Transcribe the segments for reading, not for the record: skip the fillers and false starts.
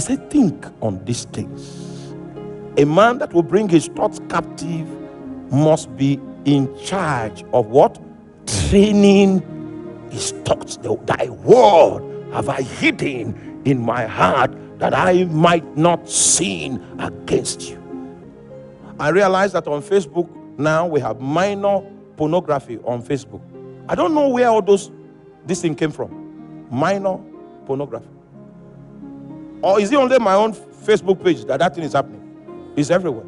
He said, think on these things. A man that will bring his thoughts captive must be in charge of what? Training his thoughts. Thy word have I hidden in my heart that I might not sin against you. I realize that on Facebook now we have minor pornography on Facebook. I don't know where all this thing came from. Minor pornography. Or is it only my own Facebook page that thing is happening? It's everywhere.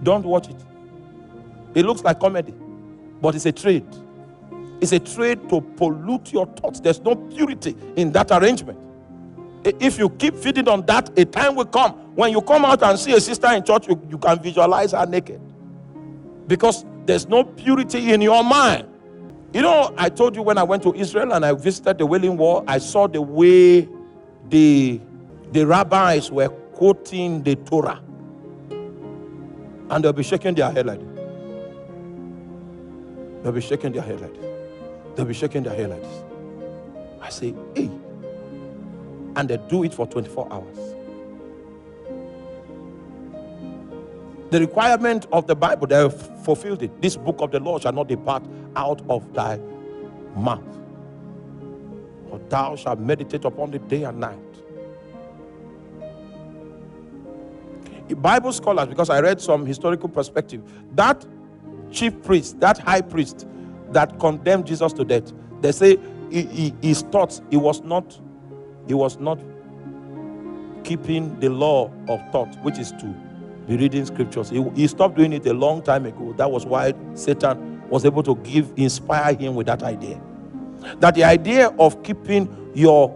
Don't watch it. It looks like comedy, but it's a trade. It's a trade to pollute your thoughts. There's no purity in that arrangement. If you keep feeding on that, a time will come when you come out and see a sister in church, you can visualize her naked. Because there's no purity in your mind. You know, I told you when I went to Israel and I visited the Wailing Wall, I saw the way the rabbis were quoting the Torah. And they'll be shaking their head like this. They'll be shaking their head like this. They'll be shaking their head like this. I say, hey. And they do it for 24 hours. The requirement of the Bible, they have fulfilled it. This book of the law shall not depart out of thy mouth, for thou shalt meditate upon it day and night. Bible scholars, because I read some historical perspective, that chief priest, that high priest that condemned Jesus to death, they say his thoughts, he was not keeping the law of thought, which is to be reading scriptures. He stopped doing it a long time ago. That was why Satan was able to inspire him with that idea. That the idea of keeping your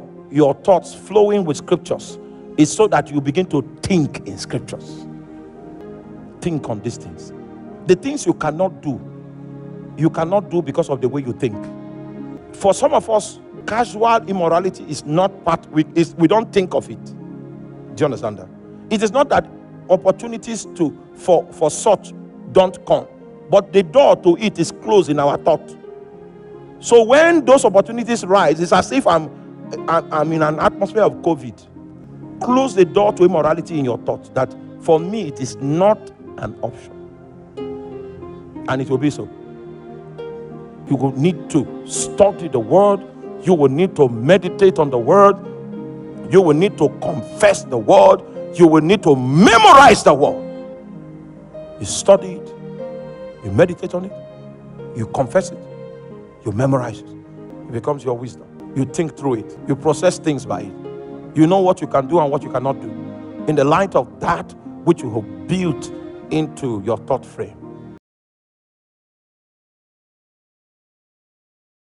thoughts flowing with scriptures is so that you begin to think in scriptures. Think on these things. The things you cannot do because of the way you think. For some of us, casual immorality is not part, we don't think of it. Do you understand that? It is not that opportunities for such don't come, but the door to it is closed in our thought. So when those opportunities rise, it's as if I'm in an atmosphere of COVID. Close the door to immorality in your thoughts, that for me it is not an option. And it will be so. You will need to study the word. You will need to meditate on the word. You will need to confess the word. You will need to memorize the word. You study it. You meditate on it. You confess it. You memorize it. It becomes your wisdom. You think through it. You process things by it. You know what you can do and what you cannot do in the light of that which you have built into your thought frame.